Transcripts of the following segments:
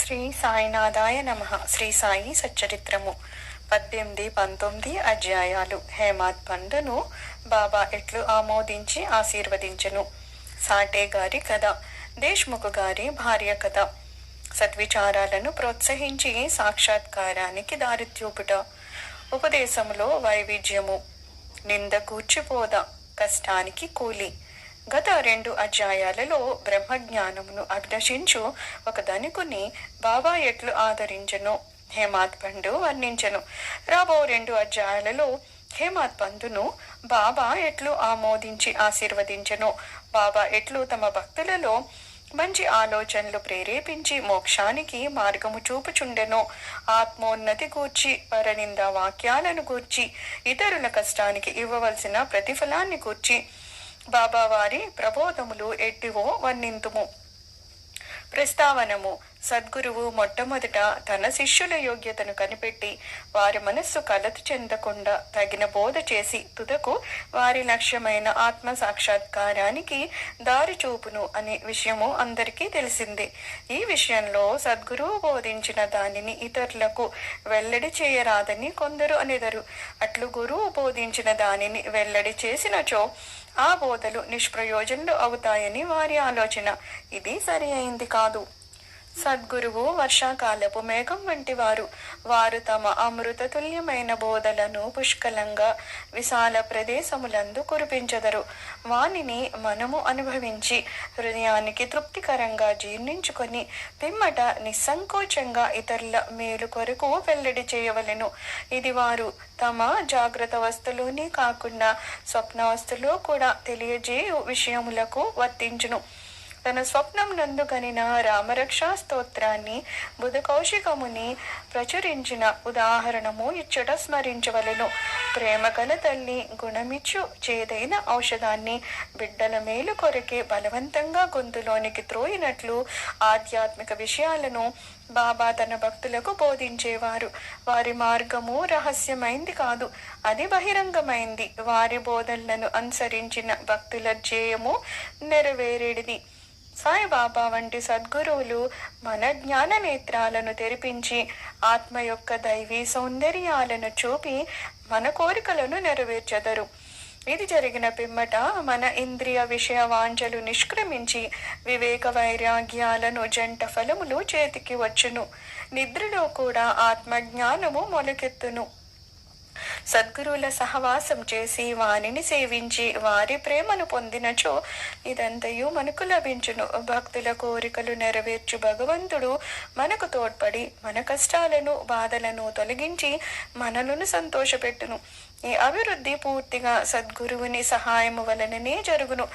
శ్రీ సాయినాథాయ నమః. శ్రీ సాయి సచ్చరిత్రము 18, 19 అధ్యాయాలు. హేమాత్ పండును బాబా ఎట్లు ఆమోదించి ఆశీర్వదించెను. సాటే గారి కథ, దేశ్ముఖ్ గారి భార్య కథ. సద్విచారాలను ప్రోత్సహించి సాక్షాత్కారానికి దారిత్యూపుట. ఉపదేశములో వైవిధ్యము. నింద కూర్చిపోద, కష్టానికి కూలి. గత 2 అధ్యాయాలలో బ్రహ్మజ్ఞానమును అభిలషించు ఒక ధనికుని బాబా ఎట్లు ఆదరించెను హేమాత్ పండు వర్ణించెను. రాబో 2 అధ్యాయాలలో హేమాత్ పండును బాబా ఎట్లు ఆమోదించి ఆశీర్వదించెను, బాబా ఎట్లు తమ భక్తులలో మంచి ఆలోచనలు ప్రేరేపించి మోక్షానికి మార్గము చూపుచుండెనో, ఆత్మోన్నతి గూర్చి, పరనింద వాక్యాలను గూర్చి, ఇతరుల కష్టానికి ఇవ్వవలసిన ప్రతిఫలాన్ని గూర్చి బాబా వారి ప్రబోధములు ఎట్టివో వర్ణింతుము. ప్రస్తావనము. సద్గురువు మొట్టమొదట తన శిష్యుల యోగ్యతను కనిపెట్టి వారి మనస్సు కలత చెందకుండా తగిన బోధ చేసి తుదకు వారి లక్ష్యమైన ఆత్మ సాక్షాత్కారానికి దారి చూపును అనే విషయము అందరికీ తెలిసిందే. ఈ విషయంలో సద్గురువు బోధించిన దానిని ఇతరులకు వెల్లడి చేయరాదని కొందరు అనెదరు. అట్లు గురువు బోధించిన దానిని వెల్లడి చేసినచో ఆ బోధలు నిష్ప్రయోజనలు అవుతాయని వారి ఆలోచన. ఇది సరి అయింది కాదు. సద్గురువు వర్షాకాలపు మేఘం వంటి వారు. వారు తమ అమృత తుల్యమైన బోధలను పుష్కలంగా విశాల ప్రదేశములందు కురిపించెదరు. వానిని మనము అనుభవించి హృదయానికి తృప్తికరంగా జీర్ణించుకొని పిమ్మట నిస్సంకోచంగా ఇతరుల మేలు కొరకు వెల్లడి చేయవలెను. ఇది వారు తమ జాగ్రత్త అవస్థలోనే కాకుండా స్వప్నావస్థలో కూడా తెలియజేయు విషయములకు వర్తించును. తన స్వప్నం నందు గనిన రామరక్షా స్తోత్రాన్ని బుధకౌశికముని ప్రచురించిన ఉదాహరణము ఇచ్చట స్మరించవలెను. ప్రేమ గల తల్లి గుణమిచ్చు చేదైన ఔషధాన్ని బిడ్డల మేలు కొరకే బలవంతంగా గొంతులోనికి త్రోయినట్లు ఆధ్యాత్మిక విషయాలను బాబా తన భక్తులకు బోధించేవారు. వారి మార్గము రహస్యమైంది కాదు, అది బహిరంగమైంది. వారి బోధనలను అనుసరించిన భక్తుల ధ్యేయము నెరవేరేడిది. సాయిబాబా వంటి సద్గురువులు మన జ్ఞాన నేత్రాలను తెరిపించి ఆత్మ యొక్క దైవీ సౌందర్యాలను చూపి మన కోరికలను నెరవేర్చెదరు. ఇది జరిగిన పిమ్మట మన ఇంద్రియ విషయ వాంఛలు నిష్క్రమించి వివేక వైరాగ్యాలను జంట ఫలములు చేతికి వచ్చును. నిద్రలో కూడా ఆత్మజ్ఞానము మొలకెత్తును. సద్గురువుల సహవాసం చేసి వానిని సేవించి వారి ప్రేమను పొందినచో ఇదంతయు మనకు లభించును. భక్తుల కోరికలు నెరవేర్చు భగవంతుడు మనకు తోడ్పడి మన కష్టాలను బాధలను తొలగించి మనలను సంతోషపెట్టును. ఈ అభివృద్ధి పూర్తిగా సద్గురువుని సహాయము వలననే జరుగును.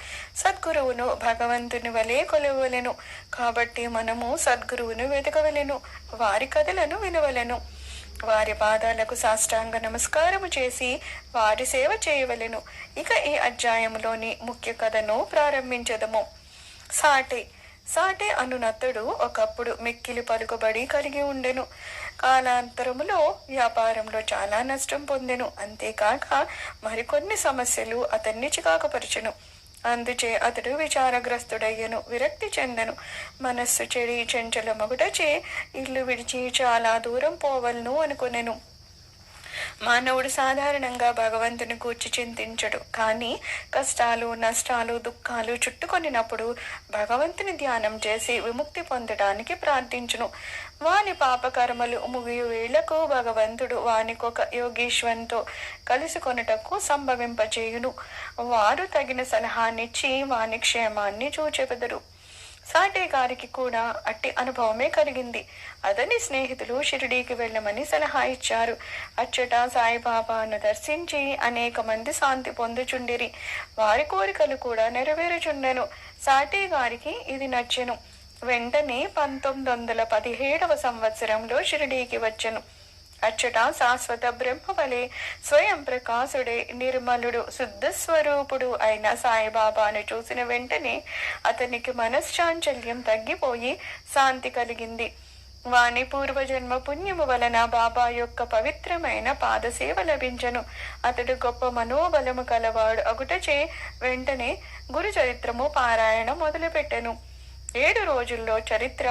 సద్గురువును భగవంతుని వలె కొలవలెను. కాబట్టి మనము సద్గురువును వెతకవలెను, వారి కథలను వినవలెను, వారి పాదాలకు సాష్టాంగ నమస్కారము చేసి వారి సేవ చేయవలెను. ఇక ఈ అధ్యాయంలోని ముఖ్య కథను ప్రారంభించదము. సాటే అనునతడు ఒకప్పుడు మిక్కిలి పలుకుబడి కలిగి ఉండెను. కాలాంతరములో వ్యాపారంలో చాలా నష్టం పొందెను. అంతేకాక మరికొన్ని సమస్యలు అతన్ని చికాకుపరచెను. అందుచే అతడు విచారగ్రస్తుడయ్యను, విరక్తి చెందెను. మనస్సు చెడి చెంచలమగుటచే ఇల్లు విడిచి చాలా దూరం పోవలను అనుకొనెను. మానవుడు సాధారణంగా భగవంతుని గూర్చి చింతించడు. కానీ కష్టాలు, నష్టాలు, దుఃఖాలు చుట్టుకొనినప్పుడు భగవంతుని ధ్యానం చేసి విముక్తి పొందడానికి ప్రార్థించును. వాని పాపకర్మలు ముగియు వేళకు భగవంతుడు వానికొక యోగీశ్వరంతో కలుసుకొనుటకు సంభవింపచేయును. వారు తగిన సలహానిచ్చి వాని క్షేమాన్ని చూచెపెదరు. సాటే గారికి కూడా అట్టి అనుభవమే కలిగింది. అతని స్నేహితులు షిరిడీకి వెళ్ళమని సలహా ఇచ్చారు. అచ్చట సాయిబాబాను దర్శించి అనేక మంది శాంతి పొందుచుండిరి. వారి కోరికలు కూడా నెరవేరుచుండెను. సాటే గారికి ఇది నచ్చెను. వెంటనే 1917వ సంవత్సరంలో షిరిడీకి వచ్చెను. అచ్చట శాశ్వత బ్రహ్మ వలె స్వయం ప్రకాశుడే, నిర్మలుడు, శుద్ధ స్వరూపుడు అయిన సాయిబాబాను చూసిన వెంటనే అతనికి మనశ్చాంచల్యం తగ్గిపోయి శాంతి కలిగింది. వాని పూర్వజన్మ పుణ్యము వలన బాబా యొక్క పవిత్రమైన పాదసేవ లభించను. అతడు గొప్ప మనోబలము కలవాడు అగుటచే వెంటనే గురు చరిత్రము పారాయణ మొదలుపెట్టెను. 7 రోజుల్లో చరిత్ర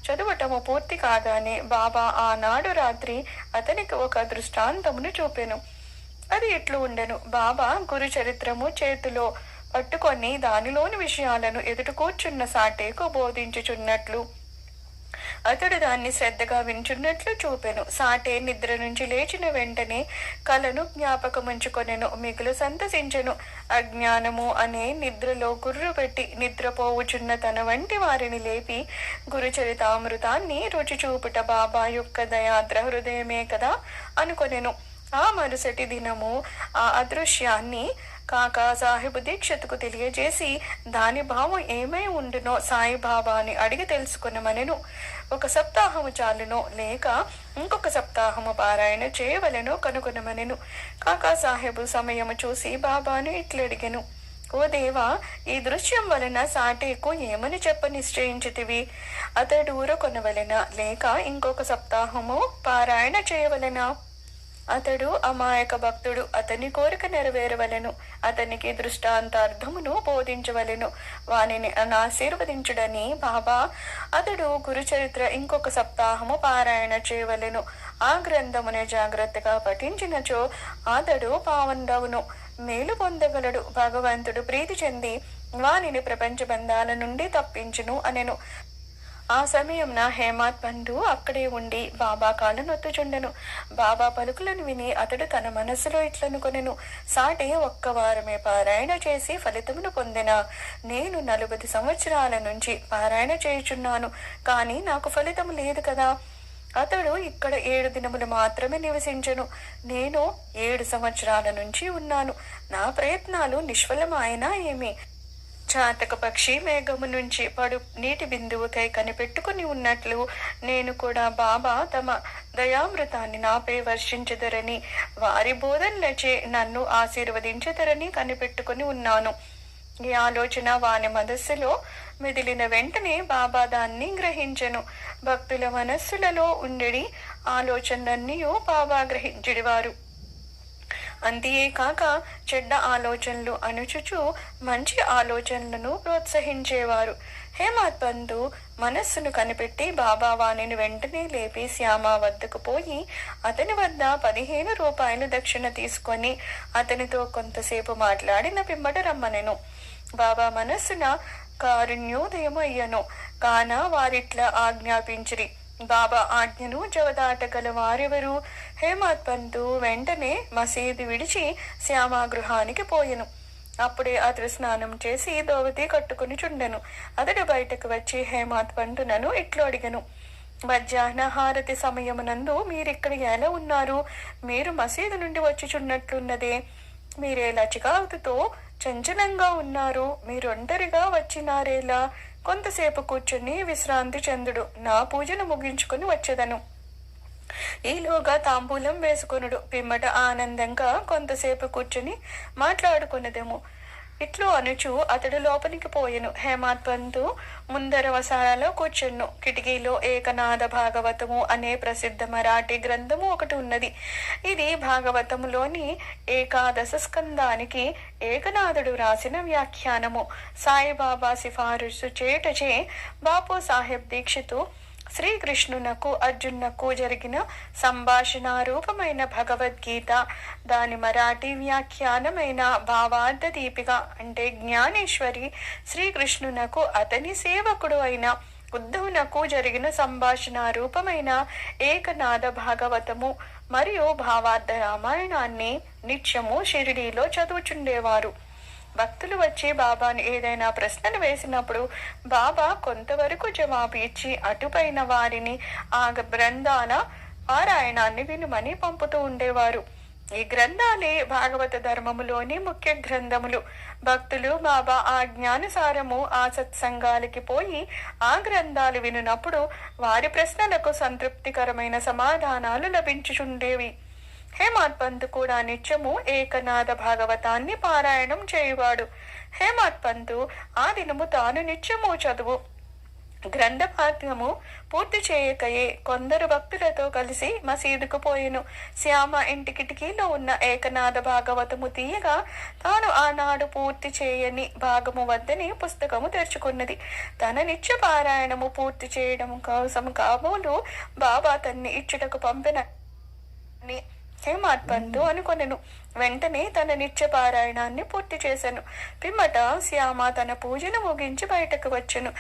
చదువటము పూర్తి కాగానే బాబా ఆనాడు రాత్రి అతనికి ఒక దృష్టాంతమును చూపెను. అది ఇట్లు ఉండెను. బాబా గురు చరిత్రము చేతిలో పట్టుకొని దానిలోని విషయాలను ఎదుట కూర్చున్న సాటేకు బోధించుచున్నట్లు అతడు దాన్ని శ్రద్ధగా వింటున్నట్లు చూపెను. సాటే నిద్ర నుంచి లేచిన వెంటనే కలను జ్ఞాపకముంచుకొనెను, మిగులు సంతసించెను. అజ్ఞానము అనే నిద్రలో గుర్రు పెట్టి నిద్రపోవుచున్న తన వంటి వారిని లేపి గురుచరితామృతాన్ని రుచి చూపుట బాబా యొక్క దయాద్ర హృదయమే కదా అనుకొనెను. ఆ మరుసటి దినము ఆ అదృశ్యాన్ని కాకా సాహెబు దీక్షతుకు తెలియజేసి దాని భావం ఏమై ఉండునో సాయిబాబాని అడిగి తెలుసుకునమనెను. ఒక సప్తాహము చాలునో లేక ఇంకొక సప్తాహము పారాయణ చేయవలెనో కనుగొనమనెను. కాకా సాహెబు సమయము చూసి బాబాను ఇట్లడిగెను, ఓ దేవా, ఈ దృశ్యం వలన సాటేకు ఏమని చెప్ప నిశ్చయించితివి? అతడు ఊరకొనవలెనా లేక ఇంకొక సప్తాహము పారాయణ చేయవలెనా? అతడు అమాయక భక్తుడు, అతని కోరిక నెరవేరవలెను. అతనికి దృష్టాంతార్థమును బోధించవలెను, వానిని ఆశీర్వదించుడని బాబా. అతడు గురుచరిత్ర ఇంకొక సప్తాహము పారాయణ చేయవలెను. ఆ గ్రంథమునే జాగ్రత్తగా పఠించినచో అతడు పావండవును, మేలు పొందగలడు. భగవంతుడు ప్రీతి చెంది వానిని ప్రపంచ బంధాల నుండి తప్పించును అనెను. ఆ సమయంన హేమాత్ బంధు అక్కడే ఉండి బాబా కాళ్ళు నొత్తుచుండెను. బాబా పలుకులను విని అతడు తన మనస్సులో ఇట్లనుకొనెను, సాటే ఒక్క వారమే పారాయణ చేసి ఫలితమును పొందెనా? నేను 40 సంవత్సరాల నుంచి పారాయణ చేయుచున్నాను, కానీ నాకు ఫలితం లేదు కదా. అతడు ఇక్కడ 7 దినములు మాత్రమే నివసించెను. నేను 7 సంవత్సరాల నుంచి ఉన్నాను. నా ప్రయత్నాలు నిష్ఫలమాయనా ఏమి? చాతక పక్షి మేఘము నుంచి పడు నీటి బిందువుకై కనిపెట్టుకుని ఉన్నట్లు నేను కూడా బాబా తమ దయామృతాన్ని నాపై వర్షించదరని, వారి బోధనలచే నన్ను ఆశీర్వదించదరని కనిపెట్టుకుని ఉన్నాను. ఈ ఆలోచన వాని మనస్సులో మెదిలిన వెంటనే బాబా దాన్ని గ్రహించెను. భక్తుల మనస్సులలో ఉండేది ఆలోచనలన్నీ బాబా గ్రహించెడివారు. అంతేకాక చెడ్డ ఆలోచనలు అణుచుచు మంచి ఆలోచనలను ప్రోత్సహించేవారు. హేమాత్ బంధు మనస్సును కనిపెట్టి బాబా వాణిని వెంటనే లేపి శ్యామ వద్దకు పోయి అతని వద్ద 15 రూపాయలు దక్షిణ తీసుకొని అతనితో కొంతసేపు మాట్లాడిన పిమ్మట రమ్మనెను. బాబా మనస్సున కారుణ్యోదయం అయ్యను. కాన వారిట్లా ఆజ్ఞాపించిరి. బాబా ఆజ్ఞను జవదాటగల వారెవరు? హేమాత్ బంధు వెంటనే మసీదు విడిచి శ్యామగృహానికి పోయెను. అప్పుడే అతడు స్నానం చేసి దోవతి కట్టుకుని చుండెను. అతడు బయటకు వచ్చి హేమాత్ బంధునను ఇట్లు అడిగెను, మధ్యాహ్న హారతి సమయమునందు మీరిక్కడ ఎలా ఉన్నారు? మీరు మసీదు నుండి వచ్చిచున్నట్లున్నదే. మీరే లచికావతితో చంచలంగా ఉన్నారు. మీరొంటరిగా వచ్చినారేలా? కొంతసేపు కూర్చుని విశ్రాంతి చెందుడు, నా పూజను ముగించుకుని వచ్చేదను. ఈలోగా తాంబూలం వేసుకొనుడు, పిమ్మట ఆనందంగా కొంతసేపు కూర్చుని మాట్లాడుకున్నదేమో. ఇట్లు అనుచు అతడు లోపలికి పోయెను. హేమాత్ బంధు ముందర వసాలలో కూర్చున్ను. కిటికీలో ఏకనాథ భాగవతము అనే ప్రసిద్ధ మరాఠీ గ్రంథము ఒకటి ఉన్నది. ఇది భాగవతములోని ఏకాదశ స్కందానికి ఏకనాథుడు రాసిన వ్యాఖ్యానము. సాయిబాబా సిఫారసు చేటచే బాపు సాహెబ్ దీక్షితు శ్రీకృష్ణునకు అర్జునకు జరిగిన సంభాషణ రూపమైన భగవద్గీత, దాని మరాఠీ వ్యాఖ్యానమైన భావార్థ దీపిక అంటే జ్ఞానేశ్వరి, శ్రీకృష్ణునకు అతని సేవకుడు అయిన ఉద్ధవునకు జరిగిన సంభాషణ రూపమైన ఏకనాథ భాగవతము మరియు భావార్థ రామాయణాన్ని నిత్యము షిరిడీలో చదువుచుండేవారు. భక్తులు వచ్చి బాబాను ఏదైనా ప్రశ్నలు వేసినప్పుడు బాబా కొంతవరకు జవాబు ఇచ్చి అటుపైన వారిని ఆ గ్రంథాల పారాయణాన్ని వినుమని పంపుతూ ఉండేవారు. ఈ గ్రంథాలే భాగవత ధర్మములోని ముఖ్య గ్రంథములు. భక్తులు బాబా ఆజ్ఞానుసారము ఆ సత్సంగాలకి పోయి ఆ గ్రంథాలు వినునప్పుడు వారి ప్రశ్నలకు సంతృప్తికరమైన సమాధానాలు లభించుచుండేవి. హేమాత్ పంత్ కూడా నిత్యము ఏకనాథ భాగవతాన్ని పారాయణం చేయువాడు. హేమాత్ పంత్ ఆ దినము తాను నిత్యము చదువు గ్రంథపాఠము పూర్తి చేయకయే కొందరు భక్తులతో కలిసి మసీదుకు పోయెను. శ్యామ ఇంటి కిటికీలో ఉన్న ఏకనాథ భాగవతము తీయగా తాను ఆనాడు పూర్తి చేయని భాగము వద్దని పుస్తకము తెరుచుకున్నది. తన నిత్య పారాయణము పూర్తి చేయడం కోసం కాబోలు బాబా తన్ని ఇచ్చుటకు పంపిన హేమాడ్పంతు అనుకొనెను. వెంటనే తన నిత్య పారాయణాన్ని పూర్తి చేశాను. పిమ్మట శ్యామ తన పూజను ముగించి బయటకు వచ్చెను.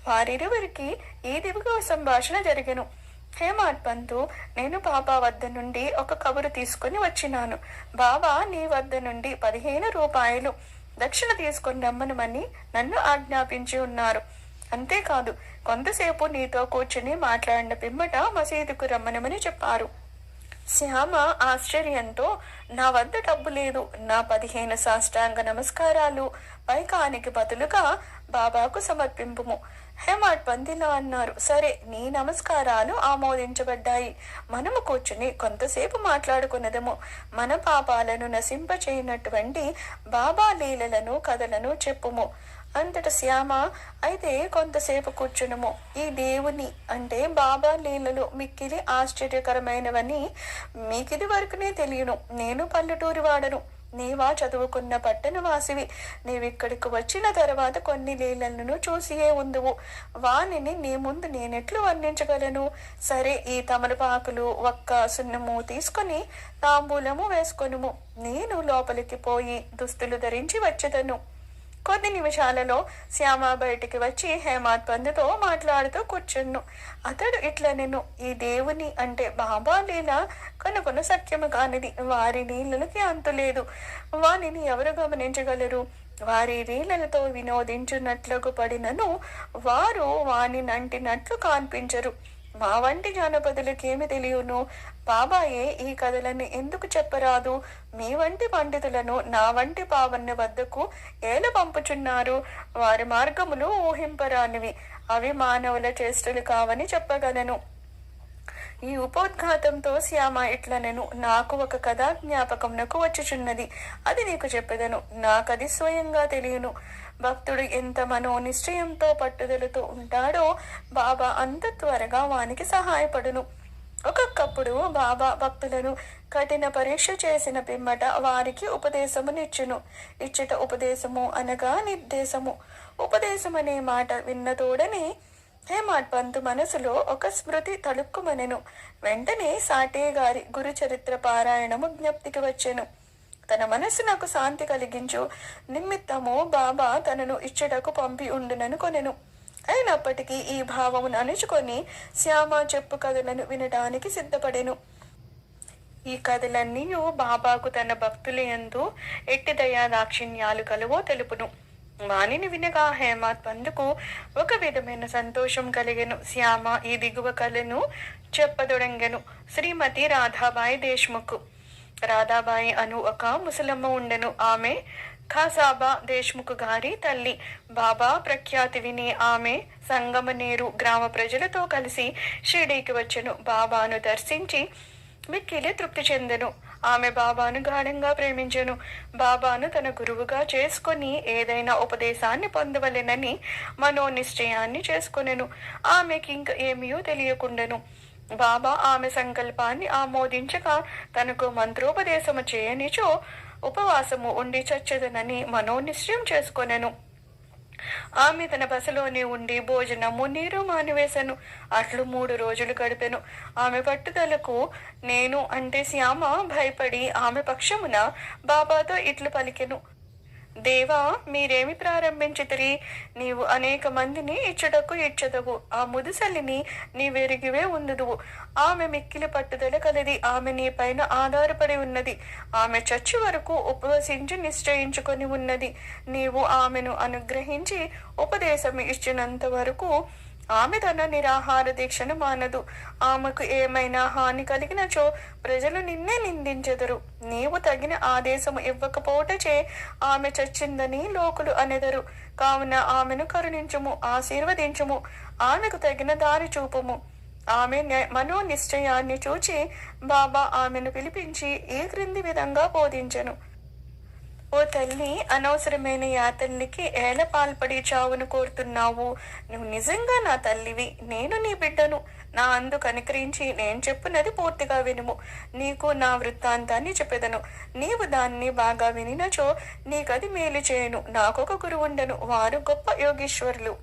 వారిరువురికి ఈ దిగువ సంభాషణ జరిగెను. హేమాడ్పంతు, నేను బాబా వద్ద నుండి ఒక కబురు తీసుకుని వచ్చినాను. బాబా నీ వద్ద నుండి 15 రూపాయలు దక్షిణ తీసుకుని రమ్మనమని నన్ను ఆజ్ఞాపించి ఉన్నారు. అంతేకాదు, కొంతసేపు నీతో కూర్చుని మాట్లాడిన పిమ్మట మసీదుకు రమ్మనమని చెప్పారు. శ్యామ ఆశ్చర్యంతో, నా వద్ద డబ్బు లేదు, నా 15 సాష్టాంగ నమస్కారాలు పైకానికి బదులుగా బాబాకు సమర్పింపుము. హేమాడ్పంతిలా అన్నారు. సరే, నీ నమస్కారాలు ఆమోదించబడ్డాయి. మనము కూర్చుని కొంతసేపు మాట్లాడుకున్నదము. మన పాపాలను నశింపచేయనటువంటి బాబా లీలలను కథలను చెప్పుము. అంతట శ్యామ, అయితే కొంతసేపు కూర్చునుము. ఈ దేవుని అంటే బాబా లీలలు మిక్కిలి ఆశ్చర్యకరమైనవని మీకిది వరకునే తెలియను. నేను పల్లెటూరి వాడను, నీవా చదువుకున్న పట్టణవాసివి. నీవిక్కడికి వచ్చిన తర్వాత కొన్ని లీలలను చూసియే ఉందువు. వానిని నీ ముందు నేనెట్లు వర్ణించగలను? సరే, ఈ తమలపాకులు ఒక్క సున్నము తీసుకొని తాంబూలము వేసుకొనుము. నేను లోపలికి పోయి దుస్తులు ధరించి వచ్చేదను. కొద్ది నిమిషాలలో శ్యామ బయటికి వచ్చి హేమాడ్పంతుతో మాట్లాడుతూ కూర్చున్ను. అతడు ఇట్లా నేను, ఈ దేవుని అంటే బాబా లీల కనుకొన సత్యము కానిది. వారి లీలలకి అంతులేదు. వానిని ఎవరు గమనించగలరు? వారి లీలలతో వినోదించున్నట్లకు పడినను వారు వాని నంటినట్లు కాన్పించరు. మా వంటి జానపదులకేమి తెలియను? బాబాయే ఈ కథలను ఎందుకు చెప్పరాదు? మీ వంటి పండితులను నా వంటి పావన్న వద్దకు ఏల పంపుచున్నారు? వారి మార్గములు ఊహింపరానివి, అవి మానవుల చేష్టలు కావని చెప్పగలను. ఈ ఉపోద్ఘాతంతో శ్యామ ఇట్లనెను, నాకు ఒక కథ జ్ఞాపకమునకు వచ్చుచున్నది. అది నీకు చెప్పెదను. నాకది స్వయంగా తెలియను. భక్తుడు ఎంత మనోనిశ్చయంతో పట్టుదలతో ఉంటాడో బాబా అంత త్వరగా వానికి సహాయపడును. ఒక్కొక్కప్పుడు బాబా భక్తులను కఠిన పరీక్ష చేసిన పిమ్మట వారికి ఉపదేశమునిచ్చును. ఇచ్చట ఉపదేశము అనగా నిర్దేశము. ఉపదేశం అనే మాట విన్న తోడనే హేమాడ్పంతు మనసులో ఒక స్మృతి తలుక్కుమనెను. వెంటనే సాటే గారి గురు చరిత్ర పారాయణము జ్ఞప్తికి వచ్చెను. తన మనస్సు నాకు శాంతి కలిగించు నిమిత్తము బాబా తనను ఇచ్చటకు పంపి ఉండుననుకొనెను. అయినప్పటికీ ఈ భావమును అణుచుకొని శ్యామ చెప్పు కథలను వినడానికి సిద్ధపడెను. ఈ కథలన్నీ బాబాకు తన భక్తుల యందు ఎట్టి దయా దాక్షిణ్యాలు కలవో తెలుపును. వాణిని వినగా హేమాడ్పంతుకు ఒక విధమైన సంతోషం కలిగెను. శ్యామ ఈ దిగువ కళను చెప్పదొడంగెను. శ్రీమతి రాధాబాయి దేశ్ముఖ్. రాధాబాయి అను ఒక ముసలమ్మ ఉండెను. ఆమె ఖాసాబా దేశ్ముఖ్ గారి తల్లి. బాబా ప్రఖ్యాతి విని ఆమె సంగమనేరు గ్రామ ప్రజలతో కలిసి షిరిడీకి వచ్చెను. బాబాను దర్శించి మిక్కిలి తృప్తి చెందెను. ఆమె బాబాను గాఢంగా ప్రేమించెను. బాబాను తన గురువుగా చేసుకొని ఏదైనా ఉపదేశాన్ని పొందవలెనని మనోనిశ్చయాన్ని చేసుకొనెను. ఆమెకి ఇంక ఏమీ తెలియకుండెను. బాబా ఆమె సంకల్పాన్ని ఆమోదించక తనకు మంత్రోపదేశము చేయనిచో ఉపవాసము ఉండి చచ్చదనని మనోనిశ్చయం చేసుకొనెను. ఆమె తన బసలోనే ఉండి భోజనము నీరు మానివేశను. అట్లు 3 రోజులు గడిపెను. ఆమె పట్టుదలకు నేను అంటే శ్యామ భయపడి ఆమె పక్షమున బాబాతో ఇట్లు పలికెను. దేవా, మీరేమి ప్రారంభించితిరి? నీవు అనేక మందిని ఇచ్చటకు ఇచ్చదవు. ఆ ముదుసలిని నీవెరిగివే ఉందుదువు. ఆమె మిక్కిలి పట్టుదల కలది. ఆమె నీ పైన ఆధారపడి ఉన్నది. ఆమె చచ్చి వరకు ఉపవసించి నిశ్చయించుకొని ఉన్నది. నీవు ఆమెను అనుగ్రహించి ఉపదేశం ఇచ్చినంత వరకు ఆమె తన నిరాహార దీక్షను మానదు. ఆమెకు ఏమైనా హాని కలిగినచో ప్రజలు నిన్నే నిందించెదరు. నీవు తగిన ఆదేశము ఇవ్వకపోవటచే ఆమె చచ్చిందని లోకులు అనెదరు. కావున ఆమెను కరుణించుము, ఆశీర్వదించుము, ఆమెకు తగిన దారి చూపుము. ఆమె మనోనిశ్చయాన్ని చూచి బాబా ఆమెను పిలిపించి ఈ క్రింది విధంగా బోధించెను. ఓ తల్లి, అనవసరమైన యాతనకి ఏల పాల్పడి చావును కోరుతున్నావు. నువ్వు నిజంగా నా తల్లివి, నేను నీ బిడ్డను. నా అందు కనికరించి నేను చెప్పున్నది పూర్తిగా వినుము. నీకు నా వృత్తాంతాన్ని చెప్పెదను. నీవు దాన్ని బాగా వినినచో నీకది మేలు చేయను. నాకొక గురువుండెను, వారు గొప్ప యోగీశ్వరులు,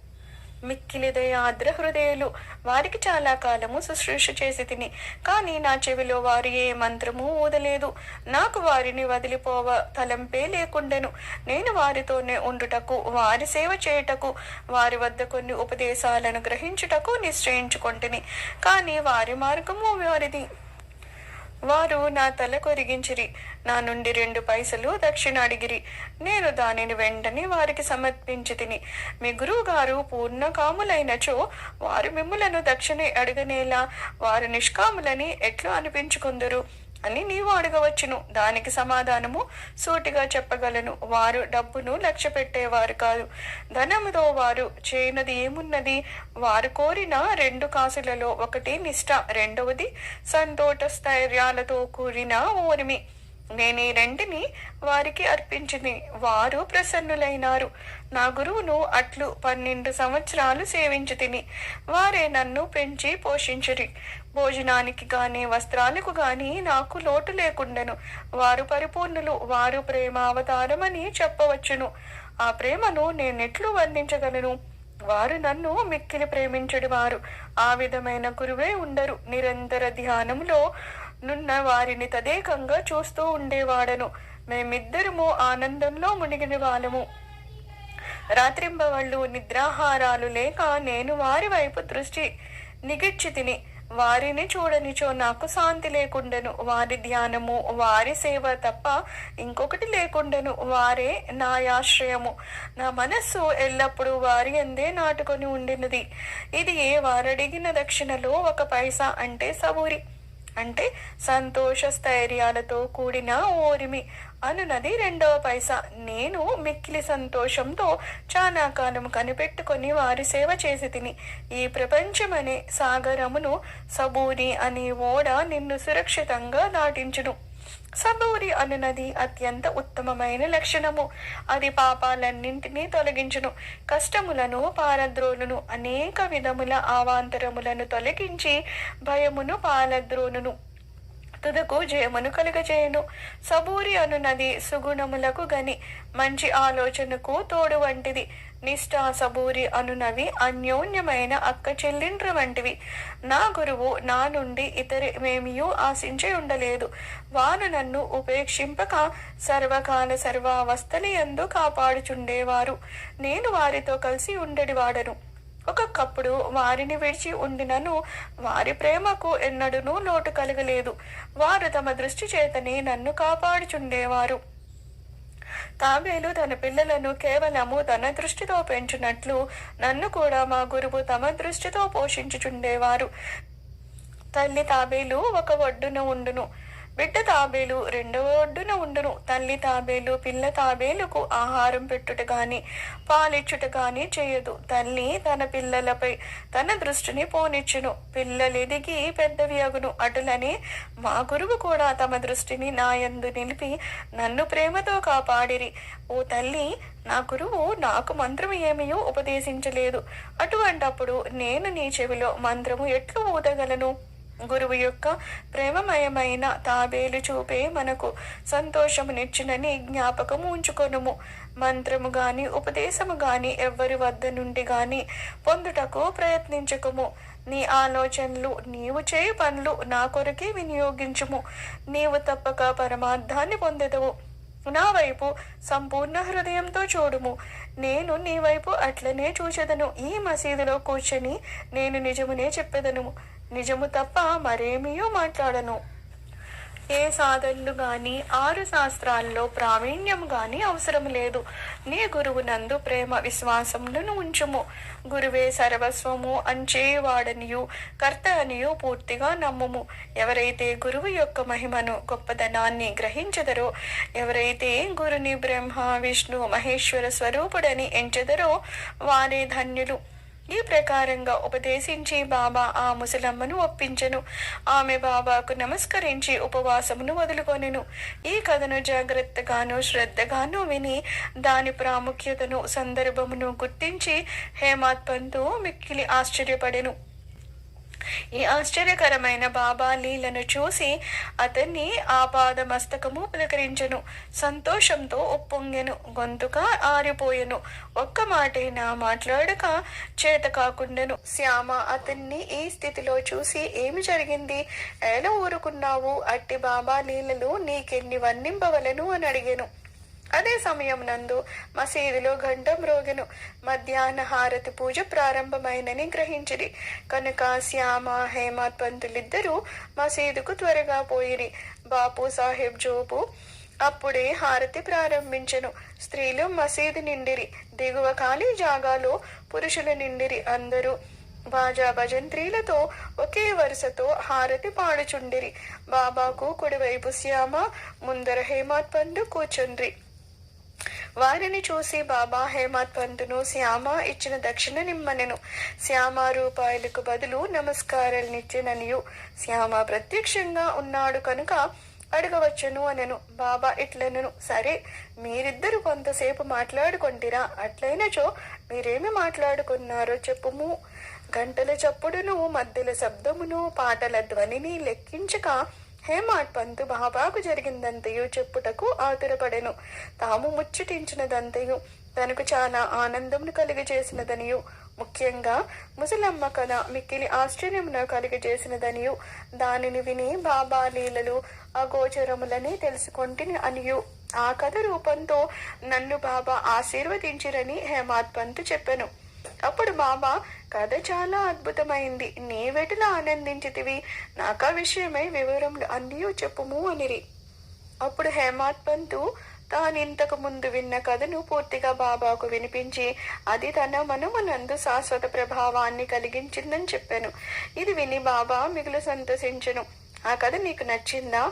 మిక్కిలి దయాద్ర హృదయులు. వారికి చాలా కాలము శుశ్రూష చేసి తిని, కానీ నా చెవిలో వారు ఏ మంత్రము ఊదలేదు. నాకు వారిని వదిలిపోవ తలంపే లేకుండెను. నేను వారితోనే ఉండుటకు, వారి సేవ చేయుటకు, వారి వద్ద కొన్ని ఉపదేశాలను గ్రహించుటకు నిశ్చయించుకొంటిని. కానీ వారి మార్గము వారిది. వారు నా తల కొరిగించిరి, నా నుండి 2 పైసలు దక్షిణ అడిగిరి. నేను దానిని వెంటనే వారికి సమర్పించి తిని. మీ గురువు గారు పూర్ణ కాములైనచో వారు మిమ్ములను దక్షిణ అడగనేలా, వారు నిష్కాములని ఎట్లు అనిపించుకుందరు అని నీవు అడగవచ్చును. దానికి సమాధానము సూటిగా చెప్పగలను. వారు డబ్బును లక్ష్య పెట్టేవారు కాదు. ధనముతో వారు చేయనది ఏమున్నది? వారు కోరిన 2 కాసులలో ఒకటి నిష్ఠ, రెండవది సంతోష స్థైర్యాలతో కూడిన ఓరిమి. నేను ఈ 2ని వారికి అర్పించింది, వారు ప్రసన్నులైనారు. నా గురువును అట్లు 12 సంవత్సరాలు సేవించి తిని. వారే నన్ను పెంచి పోషించిరి. భోజనానికి గాని వస్త్రాలకు గాని నాకు లోటు లేకుండెను. వారు పరిపూర్ణులు. వారు ప్రేమ అవతారమని చెప్పవచ్చును. ఆ ప్రేమను నేనెట్లు వర్ణించగలను? వారు నన్ను మిక్కిలి ప్రేమించడి వారు. ఆ విధమైన గురువే ఉండరు. నిరంతర ధ్యానంలో నున్న వారిని తదేకంగా చూస్తూ ఉండేవాడను. మేమిద్దరము ఆనందంలో మునిగిన వాళ్ళము. రాత్రింబవళ్ళు నిద్రాహారాలు లేక నేను వారి వైపు దృష్టి నిగిడ్చి తిని. వారిని చూడనిచో నాకు శాంతి లేకుండెను. వారి ధ్యానము, వారి సేవ తప్ప ఇంకొకటి లేకుండెను. వారే నా ఆశ్రయము. నా మనస్సు ఎల్లప్పుడూ వారి అందే నాటుకొని ఉండినది. ఇది వారడిగిన దక్షిణలో 1 పైసా అంటే సబూరి, అంటే సంతోష స్థైర్యాలతో కూడిన ఓరిమి అనునది 2వ పైసా. నేను మిక్కిలి సంతోషంతో చాలా కాలం కనిపెట్టుకొని వారి సేవ చేసి తిని. ఈ ప్రపంచమనే సాగరమును సబూరి అనే ఓడ నిన్ను సురక్షితంగా దాటించును. సబూరి అనునది అత్యంత ఉత్తమమైన లక్షణము. అది పాపాలన్నింటినీ తొలగించును, కష్టములను పారద్రోలును, అనేక విధముల అవాంతరములను తొలగించి భయమును పారద్రోలును, తుదకు జయమును కలుగజేయును. సబూరి అనునది సుగుణములకు గని, మంచి ఆలోచనకు తోడు వంటిది. నిష్ఠ, సబూరి అనునవి అన్యోన్యమైన అక్క చెల్లిండ్ర వంటివి. నా గురువు నా నుండి ఇతరమేమియూ ఆశించి ఉండలేదు. వారు నన్ను ఉపేక్షింపక సర్వకాల సర్వావస్థలయందు కాపాడుచుండేవారు. నేను వారితో కలిసి ఉండేవాడను. ఒక్కొక్కప్పుడు వారిని విడిచి ఉండినను వారి ప్రేమకు ఎన్నడూనూ లోటు కలగలేదు. వారు తమ దృష్టి చేతనే నన్ను కాపాడుచుండేవారు. తాబేలు తన పిల్లలను కేవలము తన దృష్టితో పెంచునట్లు నన్ను కూడా మా గురువు తమ దృష్టితో పోషించుచుండేవారు. తల్లి తాబేలు 1 ఒడ్డున ఉండును, బిడ్డ తాబేలు 2వ ఒడ్డున ఉండును. తల్లి తాబేలు పిల్ల తాబేలుకు ఆహారం పెట్టుట గాని పాలిచ్చుట గాని చేయదు. తల్లి తన పిల్లలపై తన దృష్టిని పోనిచ్చును, పిల్లలెదిగి పెద్దవి అగును. అటులనే మా గురువు కూడా తమ దృష్టిని నాయందు నిలిపి నన్ను ప్రేమతో కాపాడిరి. ఓ తల్లి, నా గురువు నాకు మంత్రము ఏమీ ఉపదేశించలేదు. అటువంటప్పుడు నేను నీ చెవిలో మంత్రము ఎట్లు ఊదగలను? గురువు యొక్క ప్రేమమయమైన తాబేలు చూపే మనకు సంతోషమునిచ్చినని జ్ఞాపకము ఉంచుకొనుము. మంత్రము గాని ఉపదేశము గాని ఎవ్వరి వద్ద నుండి గాని పొందుటకు ప్రయత్నించకుము. నీ ఆలోచనలు, నీవు చేయు పనులు నా కొరకే వినియోగించుము. నీవు తప్పక పరమార్థాన్ని పొందెదవు. నా వైపు సంపూర్ణ హృదయంతో చూడుము, నేను నీ వైపు అట్లనే చూచెదను. ఈ మసీదులో కూర్చొని నేను నిజమునే చెప్పెదను, నిజము తప్ప మరేమీయో మాట్లాడను. ఏ సాధనలు గాని 6 శాస్త్రాల్లో ప్రావీణ్యం గాని అవసరం లేదు. నీ గురువు నందు ప్రేమ విశ్వాసములను ఉంచుము. గురువే సర్వస్వము అంచేవాడనియు కర్త అనియు పూర్తిగా నమ్ముము. ఎవరైతే గురువు యొక్క మహిమను గొప్పదనాన్ని గ్రహించెదరో, ఎవరైతే గురుని బ్రహ్మ విష్ణు మహేశ్వర స్వరూపుడని ఎంచెదరో వారే ధన్యులు. ఈ ప్రకారంగా ఉపదేశించి బాబా ఆ ముసలమ్మను ఒప్పించెను. ఆమె బాబాకు నమస్కరించి ఉపవాసమును వదులుకొనెను. ఈ కథను జాగ్రత్తగాను శ్రద్ధగాను విని దాని ప్రాముఖ్యతను సందర్భమును గుర్తించి హేమాత్ పంతు మిక్కిలి ఆశ్చర్యపడెను. ఈ ఆశ్చర్యకరమైన బాబా లీలను చూసి అతన్ని ఆపాద మస్తకము పులకరించెను. సంతోషంతో ఉప్పొంగెను. గొంతుక ఆరిపోయెను. ఒక్క మాటైనా మాట్లాడక చేత కాకుండెను. శ్యామ అతన్ని ఈ స్థితిలో చూసి ఏమి జరిగింది, ఎలా ఊరుకున్నావు, అట్టి బాబా లీలలు నీకెన్ని వర్ణింపవలను అని అడిగెను. అదే సమయం నందు మసీదులో ఘంట మ్రోగెను. మధ్యాహ్న హారతి పూజ ప్రారంభమైనని గ్రహించిరి కనుక శ్యామ హేమాత్ పంతులిద్దరూ మసీదుకు త్వరగా పోయిరి. బాపు సాహెబ్ జోబు అప్పుడే హారతి ప్రారంభించెను. స్త్రీలు మసీదు నిండిరి. దిగువ ఖాళీ జాగాలో పురుషులు నిండిరి. అందరూ బాజా భజంత్రీలతో ఒకే వరుసతో హారతి పాడుచుండిరి. బాబాకు కుడివైపు శ్యామ, ముందర హేమాత్ పంతు కూర్చుండ్రి. వారిని చూసి బాబా హేమాత్ పంతును శ్యామ ఇచ్చిన దక్షిణ నిమ్మనెను. శ్యామ రూపాయలకు బదులు నమస్కారాలనిచ్చెననియు శ్యామ ప్రత్యక్షంగా ఉన్నాడు కనుక అడగవచ్చును అనెను. బాబా ఇట్లనెను, సరే మీరిద్దరు కొంతసేపు మాట్లాడుకొంటిరా, అట్లయినచో మీరేమి మాట్లాడుకున్నారో చెప్పుము. గంటల చప్పుడును మధ్యల శబ్దమును పాటల ధ్వనిని లెక్కించక హేమాత్ పంతు బాబాకు జరిగిందంతయు చెప్పుటకు ఆతురపడెను. తాము ముచ్చటించినదంతయు తనకు చాలా ఆనందమును కలిగజేసినదనియు, ముఖ్యంగా ముసలమ్మ కథ మిక్కిలి ఆశ్చర్యమును కలిగజేసినదనియు, దానిని విని బాబా లీలలు అగోచరములని తెలుసుకొంటిని అనియు ఆ కథ రూపంతో నన్ను బాబా ఆశీర్వదించిరని హేమాత్ పంతు చెప్పెను. అప్పుడు బాబా, కథ చాలా అద్భుతమైంది, నీవెటులా ఆనందించితివి, నాకా విషయమై వివరములు అన్నీ చెప్పుము అనిరి. అప్పుడు హేమాత్ పంతు తానింతకు ముందు విన్న కథను పూర్తిగా బాబాకు వినిపించి అది తన మనమునందు శాశ్వత ప్రభావాన్ని కలిగించిందని చెప్పాను. ఇది విని బాబా మిగులు సంతోషించెను. ఆ కథ నీకు నచ్చిందా,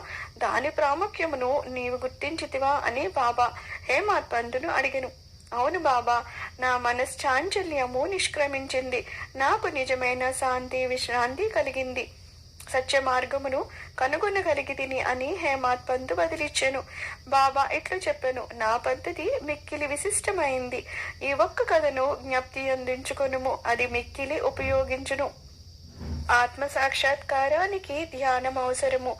దాని ప్రాముఖ్యమును నీవు గుర్తించితివా అని బాబా హేమాత్ పంతును అడిగెను. అవును బాబా, నా మనశ్చాంచల్యము నిష్క్రమించింది. నాకు నిజమైన శాంతి విశ్రాంతి కలిగింది. సత్య మార్గమును కనుగొనగలిగితిని అని హేమాత్ పంతు బదిలిచ్చెను. బాబా ఇట్లు చెప్పెను, నా పద్ధతి మిక్కిలి విశిష్టమైంది. ఈ ఒక్క కథను జ్ఞప్తి అందించుకొనుము, అది మిక్కిలి ఉపయోగించును. ఆత్మ సాక్షాత్కారానికి ధ్యానం అవసరము.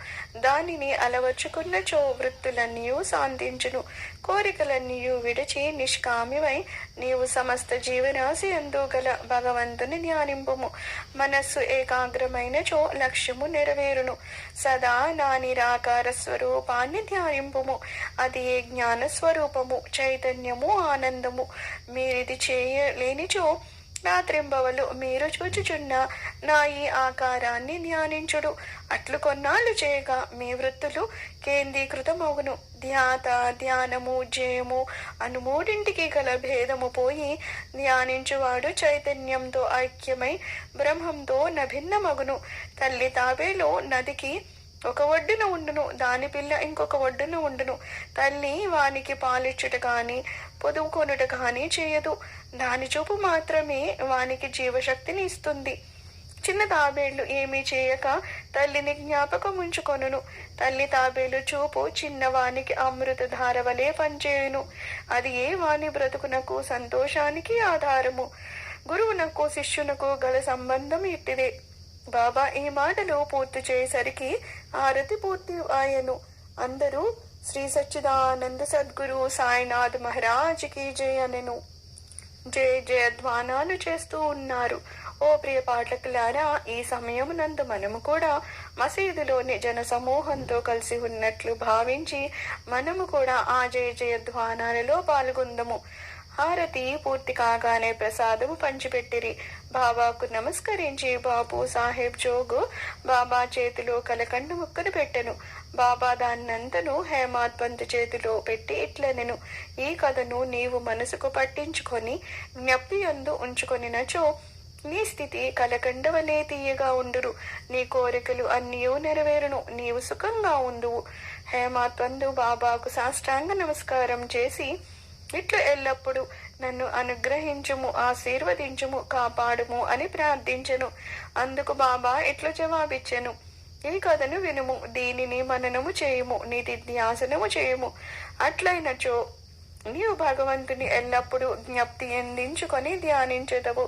దానిని అలవర్చుకున్నచో వృత్తులన్నీయు శాంతించును. కోరికలన్నీయు విడిచి నిష్కామ్యమై నీవు సమస్త జీవరాశి అందు గల భగవంతుని ధ్యానింపుము. మనస్సు ఏకాగ్రమైనచో లక్ష్యము నెరవేరును. సదా నా నిరాకార స్వరూపాన్ని ధ్యానింపుము. అది ఏ జ్ఞాన స్వరూపము, చైతన్యము, ఆనందము. మీరిది చేయలేనిచో రాత్రింబవలు మీరు చూచుచున్న నా ఈ ఆకారాన్ని ధ్యానించుడు. అట్లు కొన్నాళ్ళు చేయగా మీ వృత్తులు కేంద్రీకృతమగును. ధ్యాత, ధ్యానము, జయము అను మూడింటికి గల భేదము పోయి ధ్యానించువాడు చైతన్యంతో ఐక్యమై బ్రహ్మంతో నభిన్నమగును. తల్లి తాబేలో నదికి ఒక ఒడ్డున ఉండును, దాని పిల్ల ఇంకొక ఒడ్డున ఉండును. తల్లి వానికి పాలిచ్చుట గాని పొదువుకొనుట గాని చేయదు. దాని చూపు మాత్రమే వానికి జీవశక్తిని ఇస్తుంది. చిన్న తాబేళ్లు ఏమీ చేయక తల్లిని జ్ఞాపకం ఉంచుకొనును. తల్లి తాబేలు చూపు చిన్నవానికి అమృత ధార వలె పనిచేయును. అది ఏ వాని బ్రతుకునకు సంతోషానికి ఆధారము. గురువునకు శిష్యునకు గల సంబంధం ఇట్టిదే. బాబా ఈ మాటలు పూర్తి చేసరికి ఆరతి పూర్తి ఆయను. అందరూ శ్రీ సచ్చిదానంద సద్గురు సాయినాథ్ మహారాజ్కి జయ అనెను. జయ జయధ్వానాలు చేస్తూ ఉన్నారు. ఓ ప్రియ పాఠకులారా, ఈ సమయం నందు మనము కూడా మసీదులోని జన సమూహంతో కలిసి ఉన్నట్లు భావించి మనము కూడా ఆ జయ జయధ్వానాలలో పాల్గొందము. హారతి పూర్తి కాగానే ప్రసాదము పంచిపెట్టిరి. బాబాకు నమస్కరించి బాపు సాహెబ్ జోగు బాబా చేతిలో కలకండ ముక్కను పెట్టెను. బాబా దాన్నంతను హేమాత్ పంతు చేతిలో పెట్టి ఇట్లనెను, ఈ కథను నీవు మనసుకు పట్టించుకొని జ్ఞప్తి యందు ఉంచుకొనినచో నీ స్థితి కలకండవలే తీయగా ఉండురు. నీ కోరికలు అన్నీయూ నెరవేరును. నీవు సుఖంగా ఉండువు. హేమాత్ పంతు బాబాకు సాష్టాంగ నమస్కారం చేసి ఇట్లు ఎల్లప్పుడు నన్ను అనుగ్రహించుము, ఆశీర్వదించుము, కాపాడుము అని ప్రార్థించెను. అందుకు బాబా ఇట్లు జవాబిచ్చెను: ఈ కథను వినుము, దీనిని మననము చేయుము, నీతి ధ్యాసనము చేయుము. అట్లయినచో నీవు భగవంతుని ఎల్లప్పుడూ జ్ఞప్తి ఎందించుకొని ధ్యానించెదవు.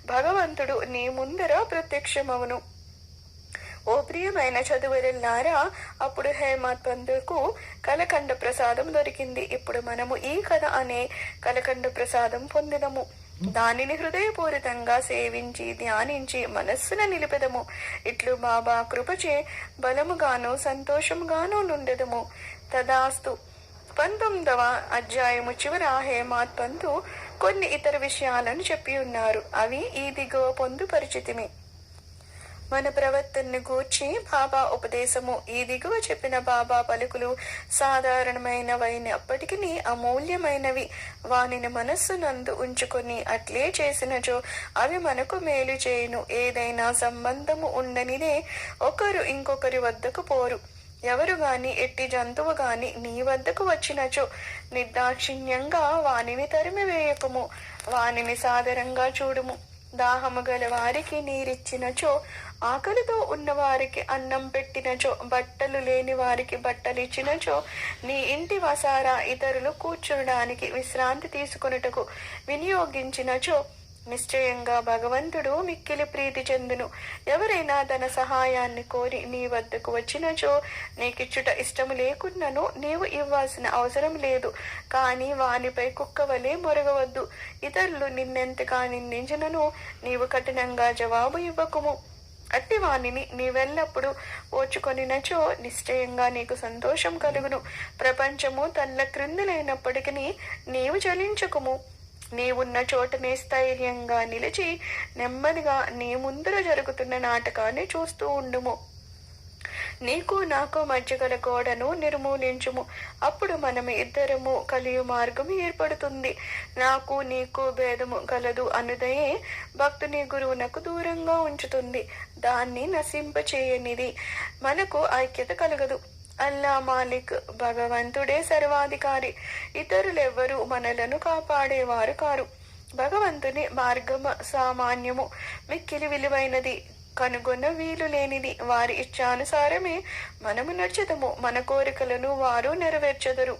భగవంతుడు నీ ముందర ప్రత్యక్షమవును. ఓ ప్రియమైన చదువులారా, అప్పుడు హేమత్ పంతుకు కలకండ ప్రసాదం దొరికింది. ఇప్పుడు మనము ఈ కథ అనే కలకండ ప్రసాదం పొందినము. దానిని హృదయపూరితంగా సేవించి ధ్యానించి మనస్సున నిలిపెదము. ఇట్లు బాబా కృపచే బలముగాను సంతోషముగాను నుండెదము. తదాస్తు. 19వ అధ్యాయము చివర హేమత్ పంతు కొన్ని ఇతర విషయాలను చెప్పి ఉన్నారు. అవి ఈ దిగువ పొందుపరిచితిమి. మన ప్రవర్తనను గూర్చి బాబా ఉపదేశము. ఈ దిగువ చెప్పిన బాబా పలుకులు సాధారణమైనవైనప్పటికీ అమూల్యమైనవి. వానిని మనస్సునందు ఉంచుకొని అట్లే చేసినచో అవి మనకు మేలు చేయును. ఏదైనా సంబంధము ఉండనిదే ఒకరు ఇంకొకరి వద్దకు పోరు. ఎవరు గాని ఎట్టి జంతువు గాని నీ వద్దకు వచ్చినచో నిర్దాక్షిణ్యంగా వానిని తరిమివేయకము. వానిని సాదరంగా చూడుము. దాహము గల వారికి నీరిచ్చినచో, ఆకలితో ఉన్నవారికి అన్నం పెట్టినచో, బట్టలు లేని వారికి బట్టలిచ్చినచో, నీ ఇంటి వసారా ఇతరులు కూర్చునడానికి విశ్రాంతి తీసుకొనుటకు వినియోగించినచో నిశ్చయంగా భగవంతుడు మిక్కిలి ప్రీతి చెందును. ఎవరైనా తన సహాయాన్ని కోరి నీ వద్దకు వచ్చినచో నీకిచ్చుట ఇష్టము లేకున్నను నీవు ఇవ్వాల్సిన అవసరం లేదు. కానీ వానిపై కుక్కవలే మొరగవద్దు. ఇతరులు నిన్నెంతగా నిందించినను నీవు కఠినంగా జవాబు ఇవ్వకుము. అట్టి వాణిని నీవెల్లప్పుడు ఓచుకొనినచో నిశ్చయంగా నీకు సంతోషం కలుగును. ప్రపంచము తల్ల క్రిందులైనప్పటికీ నీవు చలించకుము. నీవున్న చోటనే స్థైర్యంగా నిలిచి నెమ్మదిగా నీ ముందర జరుగుతున్న నాటకాన్ని చూస్తూ ఉండుము. నీకు నాకు మధ్య గల గోడను నిర్మూలించుము. అప్పుడు మనం ఇద్దరము కలియు మార్గము ఏర్పడుతుంది. నాకు నీకు భేదము కలదు అనుదయే భక్తుని గురువునకు దూరంగా ఉంచుతుంది. దాన్ని నశింపచేయనిది మనకు ఐక్యత కలగదు. అల్లా మాలిక్, భగవంతుడే సర్వాధికారి. ఇతరులెవ్వరూ మనలను కాపాడేవారు కారు. భగవంతుని మార్గము సామాన్యము, మిక్కిలి విలువైనది, కనుగొన్న వీలు లేనిది. వారి ఇచ్ఛానుసారమే మనము నడుచుదము. మన కోరికలను వారు నెరవేర్చెదరు,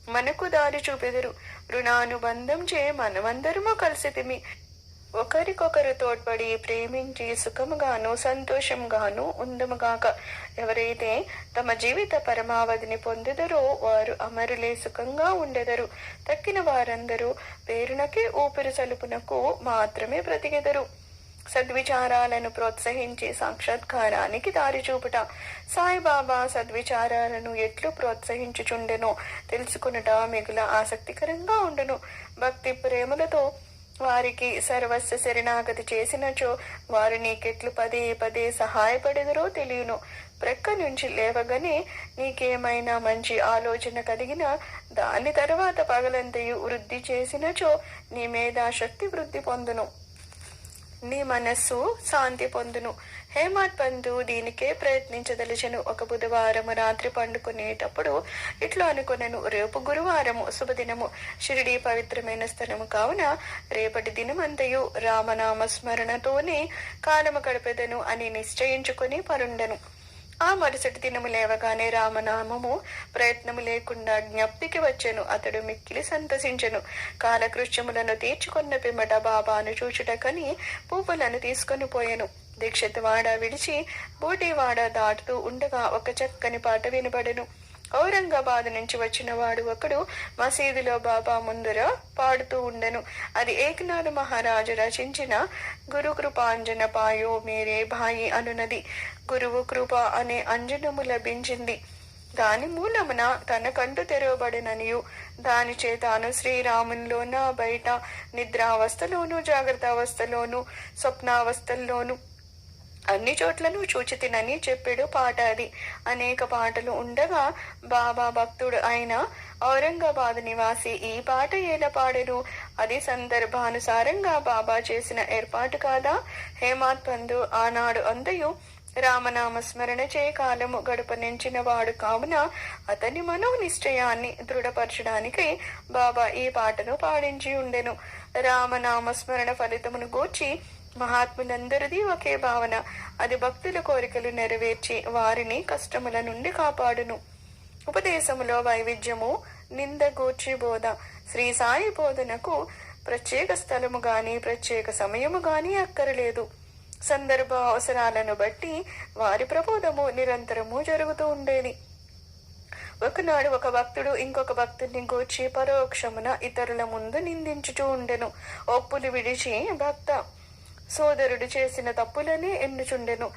మనకు దారి చూపెదరు. రుణానుబంధం చే మనమందరము కలిసితిమి. ఒకరికొకరు తోడ్పడి ప్రేమించి సుఖముగాను సంతోషంగాను ఉందముగాక. ఎవరైతే తమ జీవిత పరమావధిని పొందెదరో వారు అమరులే సుఖంగా ఉండెదరు. తక్కిన వారందరూ పేరునకే ఊపిరి సలుపునకు మాత్రమే బ్రతికెదరు. సద్విచారాలను ప్రోత్సహించి సాక్షాత్కారానికి దారి చూపుట. సాయిబాబా సద్విచారాలను ఎట్లు ప్రోత్సహించుచుండెనో తెలుసుకునుట మిగుల ఆసక్తికరంగా ఉండును. భక్తి ప్రేమలతో వారికి సర్వస్వ శరణాగతి చేసినచో వారు నీకెట్లు పదే పదే సహాయపడెదరో తెలియను. ప్రక్క నుంచి లేవగానే నీకేమైనా మంచి ఆలోచన కలిగిన దాని తర్వాత పగలంతయు వృద్ధి చేసినచో నీ మేధాశక్తి వృద్ధి పొందును, నీ మనస్సు శాంతి పొందును. హేమత్ పంతు దీనికే ప్రయత్నించదలిచెను. ఒక బుధవారము రాత్రి పండుకునేటప్పుడు ఇట్లా అనుకునను: రేపు గురువారము శుభదినము, షిరిడి పవిత్రమైన స్థలము కావున రేపటి దినమంతయు రామనామ స్మరణతోనే కాలము గడిపెదను అని నిశ్చయించుకుని పరుండెను. ఆ మరుసటి దినము లేవగానే రామనామము ప్రయత్నము లేకుండా జ్ఞప్తికి వచ్చెను. అతడు మిక్కిలి సంతసించెను. కాలకృత్యములను తీర్చుకున్న పిమ్మట బాబాను చూచుటకని పువ్వులను తీసుకొని పోయెను. దీక్షితవాడ విడిచి బూటివాడ దాటుతూ ఉండగా ఒక చక్కని పాట వినబడెను. ఔరంగాబాద్ నుంచి వచ్చిన వాడు ఒకడు మసీదులో బాబా ముందర పాడుతూ ఉండెను. అది ఏకనాథ్ మహారాజు రచించిన గురు కృపాంజన పాయో మేరే భాయి అనునది. గురువు కృప అనే అంజనము లభించింది. దాని మూలమున తన కంటు తెరవబడిననియు దాని చేతాను శ్రీరామునిలోన బయట నిద్రావస్థలోను జాగ్రత్త అవస్థలోను స్వప్నావస్థల్లోను అన్ని చోట్లను చూచితినని చెప్పాడు పాట అది. అనేక పాటలు ఉండగా బాబా భక్తుడు అయిన ఔరంగాబాద్ నివాసి ఈ పాట ఎలా పాడెను? అది సందర్భానుసారంగా బాబా చేసిన ఏర్పాటు కాదా? హేమత్ పంతు ఆనాడు అంతయు రామనామస్మరణ చే కాలము గడపనించిన వాడు కావున అతని మనోనిశ్చయాన్ని దృఢపరచడానికి బాబా ఈ పాటను పాడించి ఉండెను. రామనామస్మరణ ఫలితమును గూర్చి మహాత్ములందరిది ఒకే భావన. అది భక్తుల కోరికలు నెరవేర్చి వారిని కష్టముల నుండి కాపాడును. ఉపదేశములో వైవిధ్యము, నింద గూర్చి బోధ. శ్రీ సాయి బోధనకు ప్రత్యేక స్థలము గాని ప్రత్యేక సమయము గాని అక్కరలేదు. సందర్భ అవసరాలను బట్టి వారి ప్రబోధము నిరంతరము జరుగుతూ ఉండేది. ఒకనాడు ఒక భక్తుడు ఇంకొక భక్తుడిని గూర్చి పరోక్షమున ఇతరుల ముందు నిందించుతూ ఉండెను. ఒప్పులు విడిచి భక్త సోదరుడు చేసిన తప్పులనే ఎన్నుచుండెను.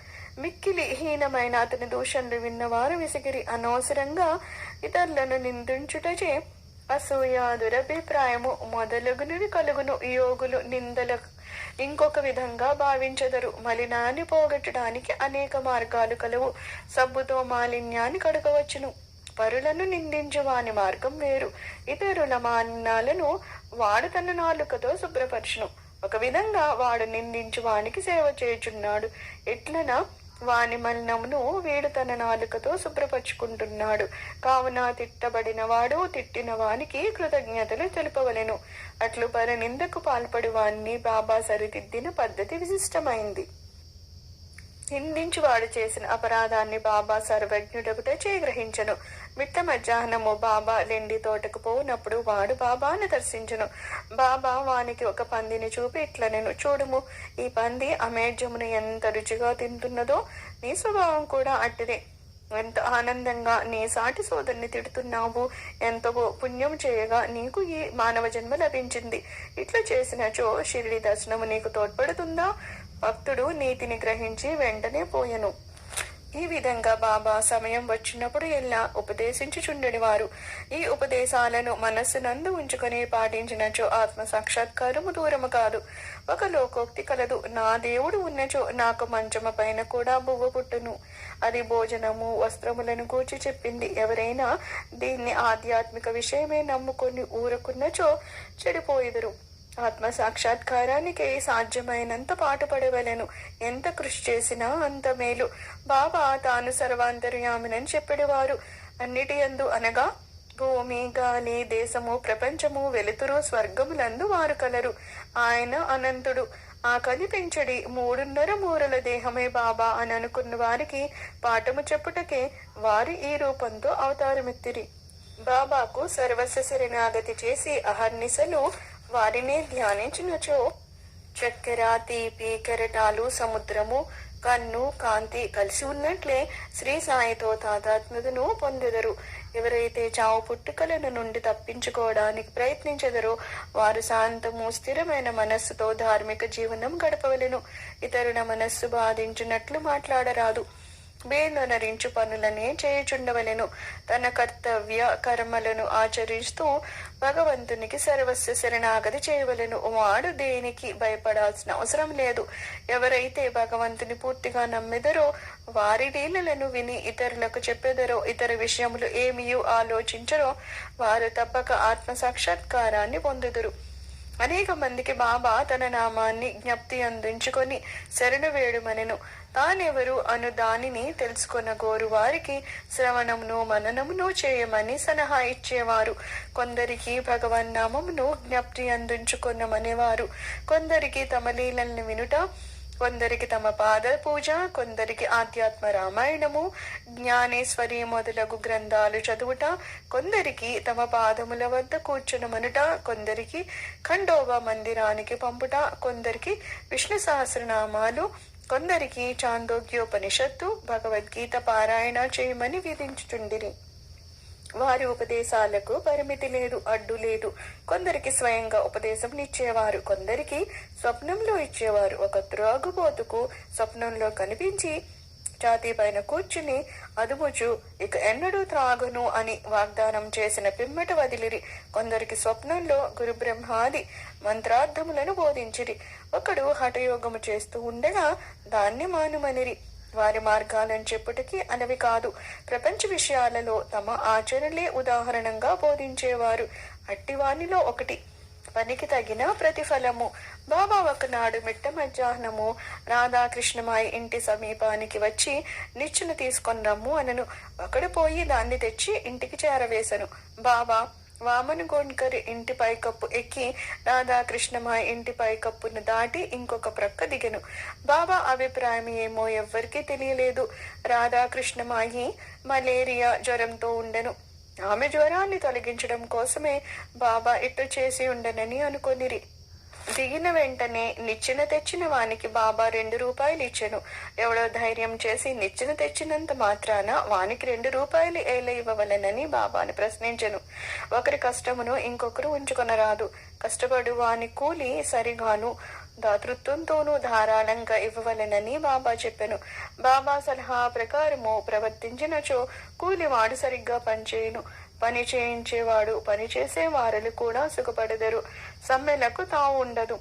మిక్కిలి హీనమైన అతని దూషణలు విన్నవారు విసిగిరి. అనవసరంగా ఇతరులను నిందించుటచే అసూయ, దురభిప్రాయము మొదలగునవి కలుగును. యోగులు నిందల ఇంకొక విధంగా భావించెదరు. మలినాన్ని పోగొట్టడానికి అనేక మార్గాలు కలవు. సబ్బుతో మాలిన్యాన్ని కడగవచ్చును. పరులను నిందించు వాని మార్గం వేరు. ఇతరుల మాలిన్యాలను వాడు తన నాలుకతో శుభ్రపరచును. ఒక విధంగా వాడు నిందించు వానికి సేవ చేయుచున్నాడు. ఎట్లనా వాని మలినమును వీడు తన నాలుకతో శుభ్రపరుచుకుంటున్నాడు. కావున తిట్టబడిన వాడు తిట్టిన వానికి కృతజ్ఞతలు తెలుపవలెను. అట్లు పరనిందకు పాల్పడి వాణ్ణి బాబా సరిదిద్దిన పద్ధతి విశిష్టమైంది. నిందించువాడు చేసిన అపరాధాన్ని బాబా సర్వజ్ఞుడగుటచే గ్రహించను. మిట్ట మధ్యాహ్నము బాబా లెండి తోటకు పోనప్పుడు వాడు బాబాను దర్శించను. బాబా వానికి ఒక పందిని చూపి ఇట్లనెను, చూడుము, ఈ పంది అమేధ్యమును ఎంత రుచిగా తింటున్నదో నీ స్వభావం కూడా అట్టిదే. ఎంత ఆనందంగా నీ సాటి సోదరుని తిడుతున్నావు. ఎంతో పుణ్యం చేయగా నీకు ఈ మానవ జన్మ లభించింది. ఇట్లా చేసినచో షిరిడి దర్శనము నీకు తోడ్పడుతుందా? భక్తుడు నీతిని గ్రహించి వెంటనే పోయెను. ఈ విధంగా బాబా సమయం వచ్చినప్పుడు ఎలా ఉపదేశించుచుండెని వారు. ఈ ఉపదేశాలను మనస్సునందు ఉంచుకొని పాటించినచో ఆత్మ సాక్షాత్కారము దూరము కాదు. ఒక లోకోక్తి కలదు, నా దేవుడు ఉన్నచో నాకు మంచమ పైన కూడా బువ్వ పుట్టును. అది భోజనము, వస్త్రములను గూర్చి చెప్పింది. ఎవరైనా దీన్ని ఆధ్యాత్మిక విషయమే నమ్ముకొని ఊరుకున్నచో చెడిపోయిదురు. ఆత్మ సాక్షాత్కారానికి సాధ్యమైనంత పాటుపడవలెను. ఎంత కృషి చేసినా అంత మేలు. బాబా తాను సర్వాంతర్యామినని చెప్పేవారు. అన్నిటి యందు అనగా భూమి, గాలి, దేశము, ప్రపంచము, వెలుతురు, స్వర్గములందు వారు కలరు. ఆయన అనంతుడు. ఆ కనిపించడి 3.5 మూరల దేహమే బాబా అని అనుకున్న వారికి పాఠము చెప్పుటకే వారి ఈ రూపంతో అవతారమెత్తిరి. బాబాకు సర్వస్వ శరణాగతి చేసి అహర్నిశలు వారిని ధ్యానించినచో చక్కెర, తీపి, కెరటాలు, సముద్రము, కన్ను, కాంతి కలిసి ఉన్నట్లే శ్రీ సాయితో తాదాత్మ్యతను పొందెదరు. ఎవరైతే చావు పుట్టుకలను నుండి తప్పించుకోవడానికి ప్రయత్నించెదరో వారు శాంతము, స్థిరమైన మనస్సుతో ధార్మిక జీవనం గడపవలెను. ఇతరుల మనస్సు బాధించినట్లు మాట్లాడరాదు. బేనరించు పనులనే చేయుచుండవలెను. తన కర్తవ్య కర్మలను ఆచరిస్తూ భగవంతునికి సర్వస్వ శరణాగతి చేయవలెను. వాడు దేనికి భయపడాల్సిన అవసరం లేదు. ఎవరైతే భగవంతుని పూర్తిగా నమ్మెదరో, వారి లీలలను విని ఇతరులకు చెప్పెదరో, ఇతర విషయములు ఏమీ ఆలోచించరో వారు తప్పక ఆత్మ సాక్షాత్కారాన్ని పొందుదురు. అనేక మందికి బాబా తన నామాన్ని జ్ఞప్తి అందించుకొని శరణు వేడుమనెను. తానెవరు అను దానిని తెలుసుకున్న గోరు వారికి శ్రవణమును మననమును చేయమని సలహా ఇచ్చేవారు. కొందరికి భగవన్నామమును జ్ఞప్తి అందించుకున్నమనేవారు. కొందరికి తమ లీలల్ని వినుట, కొందరికి తమ పాద పూజ, కొందరికి ఆధ్యాత్మ రామాయణము, జ్ఞానేశ్వరి మొదలగు గ్రంథాలు చదువుట, కొందరికి తమ పాదముల వద్ద కూర్చునమనుట, కొందరికి ఖండోబా మందిరానికి పంపుట, కొందరికి విష్ణు సహస్రనామాలు, కొందరికి చాందోగ్యోపనిషత్తు, భగవద్గీత పారాయణ చేయమని విధించుచుండిరి. వారి ఉపదేశాలకు పరిమితి లేదు, అడ్డు లేదు. కొందరికి స్వయంగా ఉపదేశం ఇచ్చేవారు, కొందరికి స్వప్నంలో ఇచ్చేవారు. ఒక త్రాగుబోతుకు స్వప్నంలో కనిపించి ఛాతీ పైన కూర్చుని అదుముచు ఇక ఎన్నడూ త్రాగును అని వాగ్దానం చేసిన పిమ్మట వదిలిరి. కొందరికి స్వప్నంలో గురు బ్రహ్మాది మంత్రార్థములను బోధించిరి. ఒకడు హఠయోగము చేస్తూ ఉండగా దాన్ని మానుమనిరి. వారి మార్గాలను చెప్పుటకి అనవి కాదు, ప్రపంచ విషయాలలో తమ ఆచరణలే ఉదాహరణంగా బోధించేవారు. అట్టివానిలో ఒకటి పనికి తగిన ప్రతిఫలము. బాబా ఒకనాడు మిట్ట మధ్యాహ్నము రాధాకృష్ణమాయి ఇంటి సమీపానికి వచ్చి నిచ్చెన తీసుకొని రమ్ము అనను. ఒకడు పోయి దాన్ని తెచ్చి ఇంటికి చేరవేశను. బాబా వామన్ గోన్కర్ ఇంటి పైకప్పు ఎక్కి రాధాకృష్ణమాయి ఇంటి పైకప్పును దాటి ఇంకొక ప్రక్క దిగెను. బాబా అభిప్రాయం ఏమో ఎవ్వరికీ తెలియలేదు. రాధాకృష్ణమాయి మలేరియా జ్వరంతో ఉండెను. ఆమె జ్వరాన్ని తొలగించడం కోసమే బాబా ఇట్లు చేసి ఉండనని అనుకొనిరి. దిగిన వెంటనే నిచ్చెన తెచ్చిన వానికి బాబా 2 రూపాయలు ఇచ్చెను. ఎవడో ధైర్యం చేసి నిచ్చెన తెచ్చినంత మాత్రాన వానికి 2 రూపాయలు ఏల ఇవ్వవలెనని బాబాను ప్రశ్నించెను. ఒకరి కష్టమును ఇంకొకరు ఉంచుకొనరాదు. కష్టపడు వాని కూలి సరిగాను దాతృత్వంతోనూ ధారాళంగా ఇవ్వవలెనని బాబా చెప్పెను. బాబా సలహా ప్రకారము ప్రవర్తించినచో కూలివాడు సరిగ్గా పనిచేయును. పని చేయించేవాడు పని చేసే వారులు కూడా సుఖపడదరు. సమ్మెలకు తావు ఉండదు.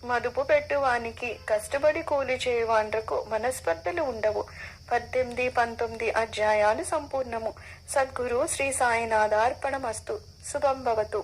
మదుపు పెట్టువానికి కష్టపడి కూలి చేయవాండ్రకు మనస్పర్ధలు ఉండవు. 18, 19 అధ్యాయాలు సంపూర్ణము. సద్గురు శ్రీ సాయినాథార్పణమస్తు. శుభం భవతు.